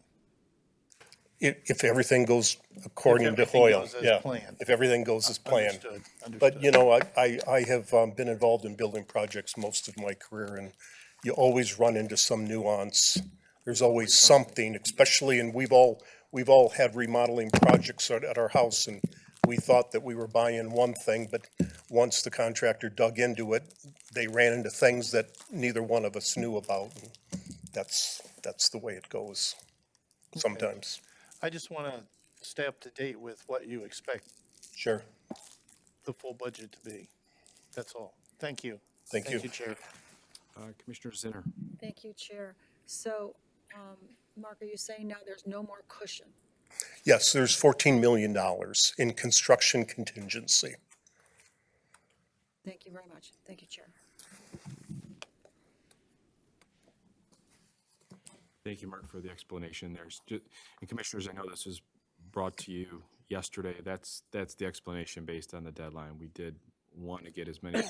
N: If everything goes according to
B: everything
N: Hoyle,
B: goes as
N: yeah.
B: planned.
N: If everything goes as planned.
B: Understood.
N: But, I have been involved in building projects most of my career, and you always run into some nuance. There's always something, especially, and we've all had remodeling projects at our house, and we thought that we were buying one thing, but once the contractor dug into it, they ran into things that neither one of us knew about. And that's the way it goes sometimes.
B: I just want to stay up to date with what you expect
N: Sure.
B: the full budget to be. That's all. Thank you.
N: Thank you.
B: Thank you, Chair.
A: Commissioner Zinner.
I: Thank you, Chair. So, Mark, are you saying now there's no more cushion?
N: Yes, there's $14 million in construction contingency.
I: Thank you very much. Thank you, Chair.
A: Thank you, Mark, for the explanation. And Commissioners, I know this was brought to you yesterday. That's the explanation based on the deadline. We did want to get as many,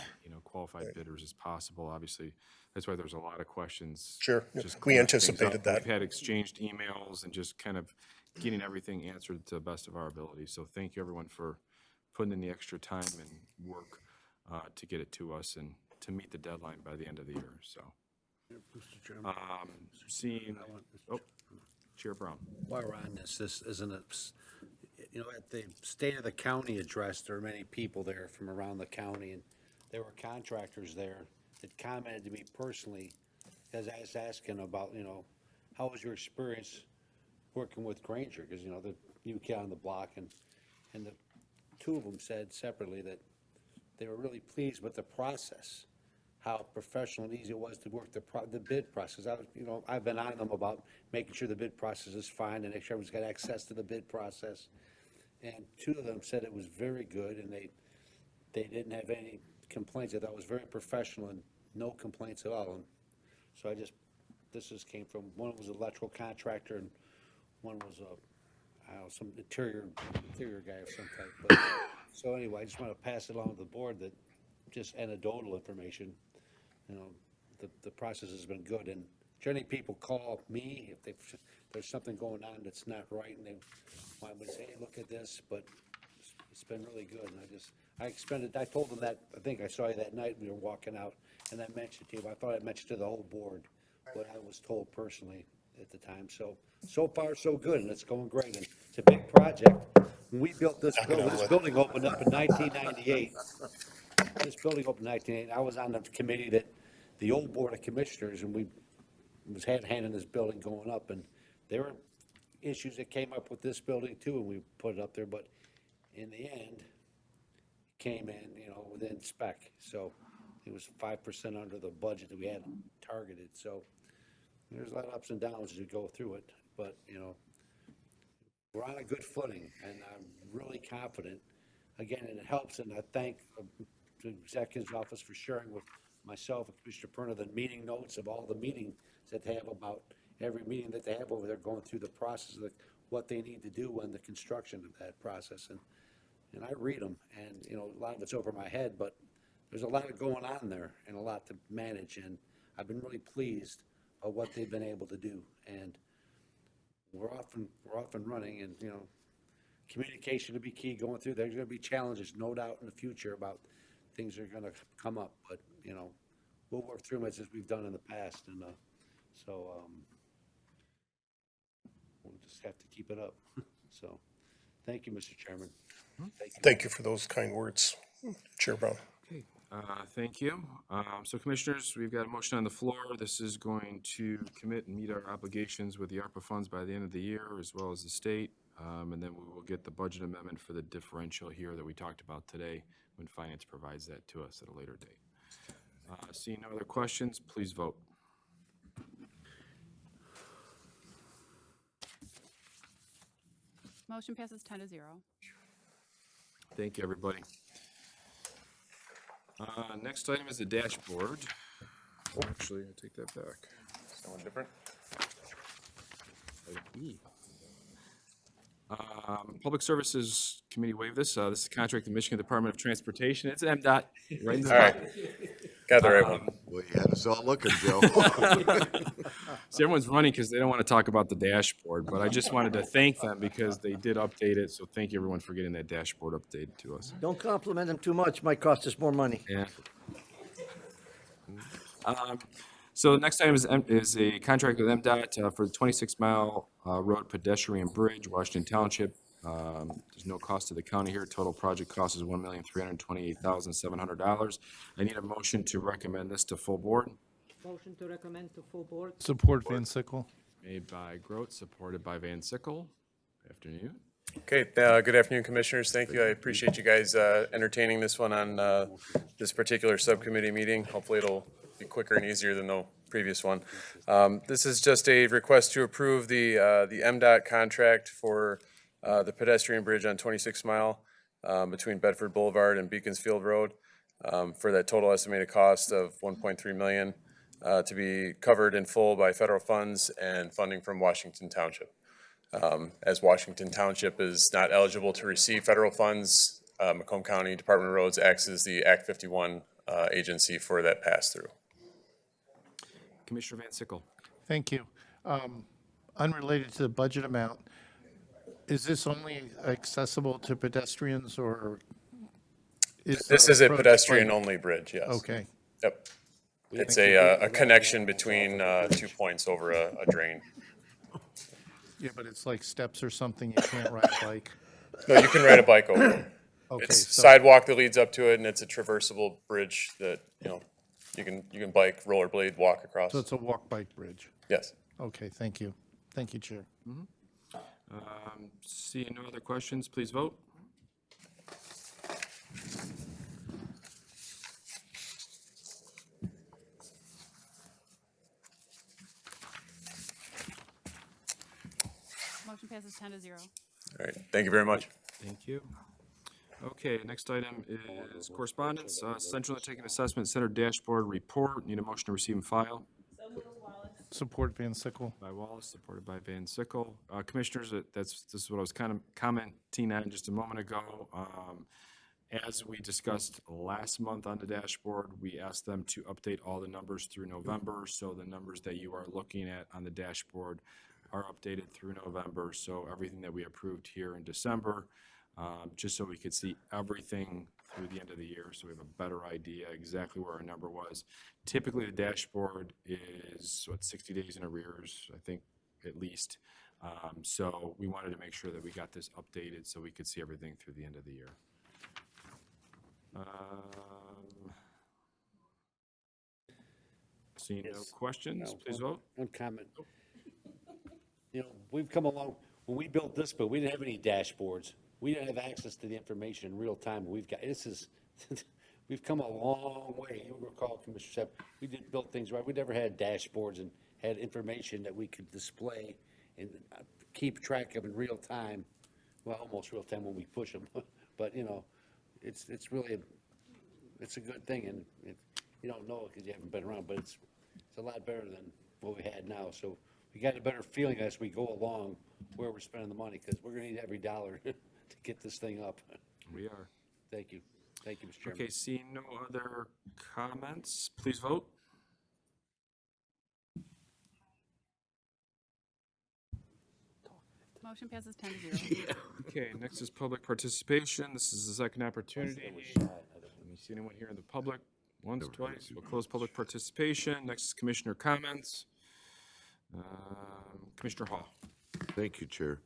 A: qualified bidders as possible. Obviously, that's why there's a lot of questions.
N: Sure,
A: just
N: we
A: clearing things
N: anticipated
A: up.
N: that.
A: We've had exchanged emails and just kind of getting everything answered to the best of our ability. So thank you, everyone, for putting in the extra time and work to get it to us and to meet the deadline by the end of the year, so. Seeing, Chair Brown.
H: While we're on this isn't at the State of the County address, there are many people there from around the county, and there were contractors there that commented to me personally, as I was asking about, how was your experience working with Granger? Because, the new kid on the block, and the two of them said separately that they were really pleased with the process, how professional and easy it was to work the bid process. I've been on them about making sure the bid process is fine and make sure everyone's got access to the bid process. And two of them said it was very good, and they didn't have any complaints. They thought it was very professional and no complaints at all. And so this just came from, one was an electrical contractor and one was some interior guy of some type. But, so anyway, I just want to pass it along to the board that just anecdotal information, the process has been good. And generally people call me if there's something going on that's not right, and they want me to say, hey, look at this, but it's been really good. And I told them that, I think I saw you that night we were walking out, and I mentioned to you, I thought I mentioned to the whole board what I was told personally at the time. So far, so good, and it's going great. And it's a big project. When we built this building opened up in 1998. This building opened in 1998. I was on the committee that the old Board of Commissioners, and we was hand in this building going up, and there were issues that came up with this building too, and we put it up there, but in the end, it came in, within spec. So it was 5% under the budget that we had targeted. So there's a lot of ups and downs as you go through it, but, we're on a good footing, and I'm really confident. Again, and it helps, and I thank the Executive's Office for sharing with myself and Commissioner Perna the meeting notes of all the meetings that they have about every meeting that they have over there, going through the process of what they need to do and the construction of that process. And I read them, and, a lot of it's over my head, but there's a lot of going on there and a lot to manage, and I've been really pleased of what they've been able to do. And we're off and running, and, communication to be key going through. There's going to be challenges, no doubt, in the future about things that are going to come up, but, we'll work through them as we've done in the past, and we'll just have to keep it up. So, thank you, Mr. Chairman.
N: Thank you for those kind words, Chair Brown.
A: Okay, thank you. So Commissioners, we've got a motion on the floor. This is going to commit and meet our obligations with the ARPA funds by the end of the year, as well as the state. And then we will get the budget amendment for the differential here that we talked about today when Finance provides that to us at a later date. Seeing no other questions, please vote.
D: Motion passes 10-0.
A: Thank you, everybody. Next item is the dashboard. Actually, I take that back.
M: Someone different?
A: Item E. Public Services Committee waived this. This is a contract with Michigan Department of Transportation. It's MDOT. Right in the spot.
M: Got the right one.
F: Well, you had us all looking, Joe.
A: See, everyone's running because they don't want to talk about the dashboard, but I just wanted to thank them because they did update it. So thank you, everyone, for getting that dashboard updated to us.
C: Don't compliment them too much, might cost us more money.
A: Yeah. So the next item is a contract with MDOT for the 26-mile road pedestrian bridge, Washington Township. There's no cost to the county here. Total project cost is $1,328,700. I need a motion to recommend this to full board.
I: Motion to recommend to full board.
M: Support Van Sickle.
A: Made by Grote, supported by Van Sickle. Afternoon.
O: Okay, good afternoon, Commissioners. Thank you. I appreciate you guys entertaining this one on this particular subcommittee meeting. Hopefully it'll be quicker and easier than the previous one. This is just a request to approve the MDOT contract for the pedestrian bridge on 26 Mile between Bedford Boulevard and Beaconsfield Road for that total estimated cost of $1.3 million to be covered in full by federal funds and funding from Washington Township. As Washington Township is not eligible to receive federal funds Macomb County Department of Roads acts as the Act 51 agency for that pass-through.
A: Commissioner Van Sickle.
B: Thank you. Unrelated to the budget amount, is this only accessible to pedestrians or?
O: This is a pedestrian-only bridge, yes.
B: Okay.
O: Yep. It's a connection between 2 points over a drain.
B: Yeah, but it's like steps or something, you can't ride a bike.
O: No, you can ride a bike over it.
B: Okay,
O: It's
B: so-
O: sidewalk that leads up to it, and it's a traversable bridge that, you can bike, rollerblade, walk across.
B: So it's a walk-bike bridge?
O: Yes.
B: Okay, thank you. Thank you, Chair.
A: Seeing no other questions, please vote.
D: Motion passes 10-0.
O: All right, thank you very much.
A: Thank you. Okay, next item is correspondence, Central Undertaking Assessment Center Dashboard Report. Need a motion to receive and file.
B: Support Van Sickle.
A: By Wallace, supported by Van Sickle. Commissioners, this is what I was kind of commenting on just a moment ago. As we discussed last month on the dashboard, we asked them to update all the numbers through November. So the numbers that you are looking at on the dashboard are updated through November. So everything that we approved here in December, just so we could see everything through the end of the year, so we have a better idea exactly where our number was. Typically, the dashboard is, 60 days in arrears, I think, at least. So we wanted to make sure that we got this updated so we could see everything through the end of the year. Seeing no
H: Yes.
A: questions,
H: No,
A: please vote.
H: One comment. We've come along, when we built this, but we didn't have any dashboards. We didn't have access to the information in real time. We've come a long way. You recall, Commissioner Sepp, we did build things right. We never had dashboards and had information that we could display and keep track of in real time. Well, almost real time when we push them, but it's really, it's a good thing, and you don't know it because you haven't been around, but it's a lot better than what we had now. So we got a better feeling as we go along where we're spending the money, because we're gonna need every dollar to get this thing up.
A: We are.
H: Thank you. Thank you, Mr. Chairman.
A: Okay, seeing no other comments, please vote.
D: Motion passes 10-0.
A: Okay, next is public participation. This is the second opportunity. Let me see anyone here in the public. Once, twice. We'll close public participation. Next is commissioner comments. Commissioner Hall.
F: Thank you, Chair.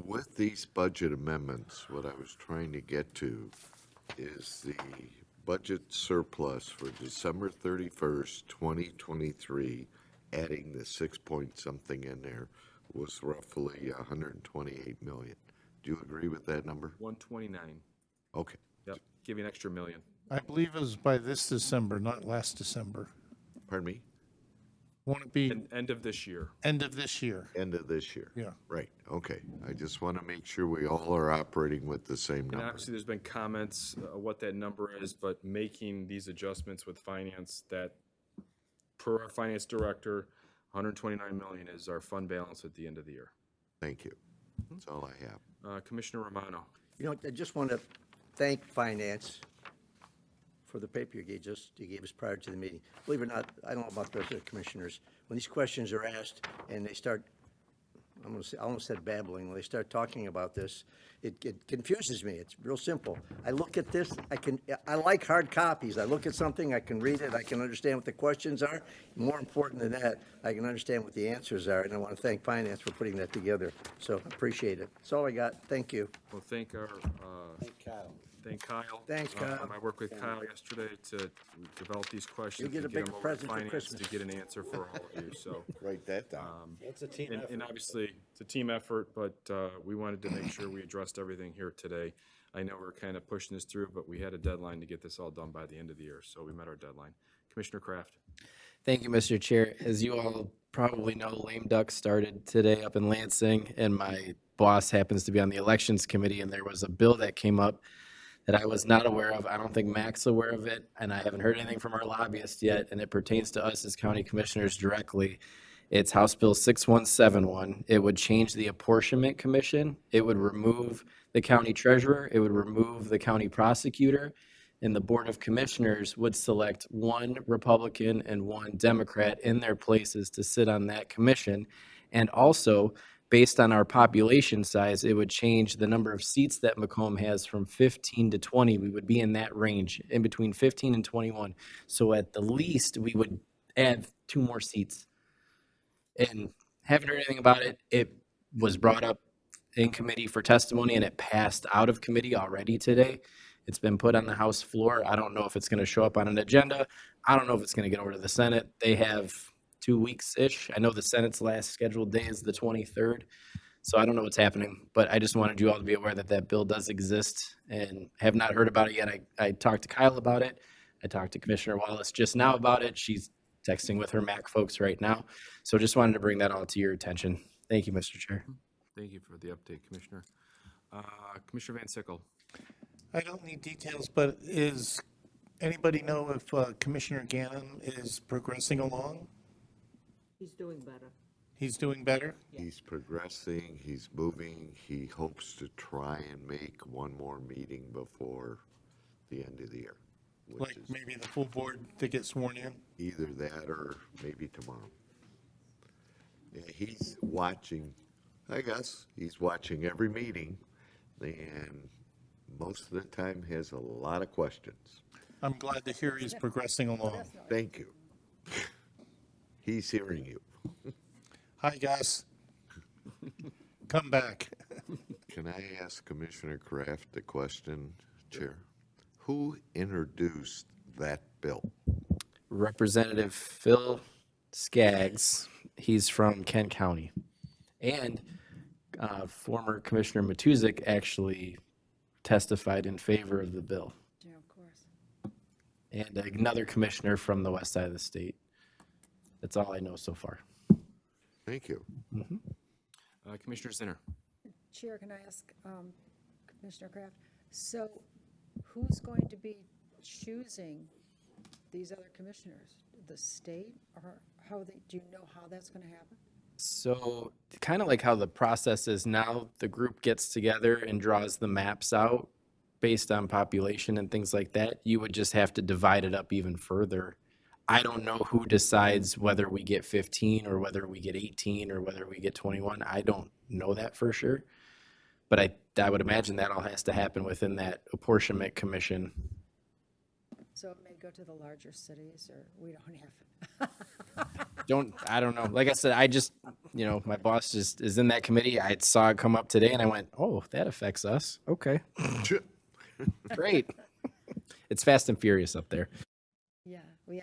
F: With these budget amendments, what I was trying to get to is the budget surplus for December 31st, 2023, adding the 6 point something in there, was roughly 128 million. Do you agree with that number?
A: 129.
F: Okay.
A: Yep, give you an extra million.
B: I believe it was by this December, not last December.
F: Pardon me?
B: Won't it be
A: End of this year.
B: end of this year?
F: End of this year?
B: Yeah.
F: Right, okay. I just want to make sure we all are operating with the same
A: And
F: number.
A: obviously, there's been comments what that number is, but making these adjustments with finance, that per our finance director, 129 million is our fund balance at the end of the year.
F: Thank you. That's all I have.
A: Commissioner Romano.
C: I just want to thank Finance for the paper you gave us prior to the meeting. Believe it or not, I don't know about the rest of the commissioners. When these questions are asked and they start, I almost said babbling, when they start talking about this, it confuses me. It's real simple. I look at this, I like hard copies. I look at something, I can read it, I can understand what the questions are. More important than that, I can understand what the answers are, and I want to thank Finance for putting that together. So appreciate it. That's all I got. Thank you.
A: Well, thank our,
H: Thank Kyle.
A: thank Kyle.
C: Thanks, Kyle.
A: I worked with Kyle yesterday to develop these questions.
C: You'll get a
A: and get
C: big
A: them over to
C: present for
A: finance
C: Christmas.
A: To get an answer for all of you, so.
F: Write that down.
H: It's a team effort.
A: And obviously, it's a team effort, but we wanted to make sure we addressed everything here today. I know we're kind of pushing this through, but we had a deadline to get this all done by the end of the year, so we met our deadline. Commissioner Kraft.
P: Thank you, Mr. Chair. As you all probably know, Lame Duck started today up in Lansing, and my boss happens to be on the Elections Committee, and there was a bill that came up that I was not aware of. I don't think Mac's aware of it, and I haven't heard anything from our lobbyist yet, and it pertains to us as county commissioners directly. It's House Bill 6171. It would change the Apportionment Commission. It would remove the county treasurer, it would remove the county prosecutor, and the Board of Commissioners would select one Republican and one Democrat in their places to sit on that commission. And also, based on our population size, it would change the number of seats that Macomb has from 15 to 20. We would be in that range, in between 15 and 21. So at the least, we would add 2 more seats. And haven't heard anything about it. It was brought up in committee for testimony, and it passed out of committee already today. It's been put on the House floor. I don't know if it's going to show up on an agenda. I don't know if it's going to get over to the Senate. They have 2 weeks-ish. I know the Senate's last scheduled day is the 23rd, so I don't know what's happening. But I just wanted you all to be aware that that bill does exist and have not heard about it yet. I talked to Kyle about it. I talked to Commissioner Wallace just now about it. She's texting with her MAC folks right now. So just wanted to bring that all to your attention. Thank you, Mr. Chair.
A: Thank you for the update, Commissioner. Commissioner Van Sickle.
B: I don't need details, but is anybody know if Commissioner Gannon is progressing along?
I: He's doing better.
B: He's doing better?
F: He's progressing, he's moving, he hopes to try and make one more meeting before the end of the year.
B: Like maybe the full board to get sworn in?
F: Either that or maybe tomorrow. Yeah, he's watching, I guess, he's watching every meeting and most of the time has a lot of questions.
B: I'm glad to hear he's progressing along.
F: Thank you. He's hearing you.
B: Hi, guys. Come back.
F: Can I ask Commissioner Kraft a question, Chair? Who introduced that bill?
P: Representative Phil Skaggs. He's from Kent County. And former Commissioner Matuzik actually testified in favor of the bill.
I: Yeah, of course.
P: And another commissioner from the west side of the state. That's all I know so far.
F: Thank you.
A: Commissioner Zinner.
I: Chair, can I ask Commissioner Kraft, so who's going to be choosing these other commissioners? The state, or do you know how that's going to happen?
P: So kind of like how the process is now, the group gets together and draws the maps out based on population and things like that. You would just have to divide it up even further. I don't know who decides whether we get 15 or whether we get 18 or whether we get 21. I don't know that for sure. But I would imagine that all has to happen within that apportionment commission.
I: So it may go to the larger cities, or we don't have.
P: I don't know. Like I said, I just, my boss just is in that committee. I saw it come up today and I went, oh, that affects us. Okay. Great. It's fast and furious up there.
I: Yeah, we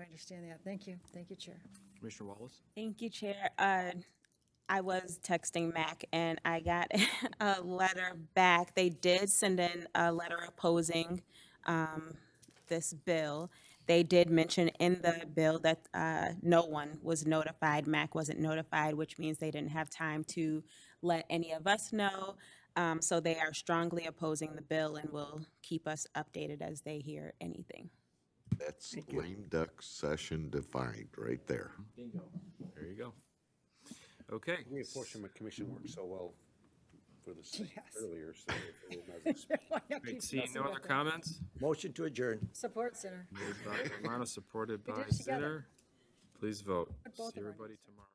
I: understand that. Thank you, Chair.
A: Commissioner Wallace.
Q: Thank you, Chair. I was texting Mac and I got a letter back. They did send in a letter opposing this bill. They did mention in the bill that no one was notified. Mac wasn't notified, which means they didn't have time to let any of us know. So they are strongly opposing the bill and will keep us updated as they hear anything.
F: That's lame duck session defined right there.
P: Bingo.
A: There you go. Okay.
H: The Apportionment Commission worked so well for this earlier, so it
A: Great. Seeing no other comments?
C: Motion to adjourn.
I: Support Center.
A: Moved by Romano, supported by
I: did it together.
A: Zinner. Please vote.
I: Both
A: See
I: of ours.
A: everybody tomorrow.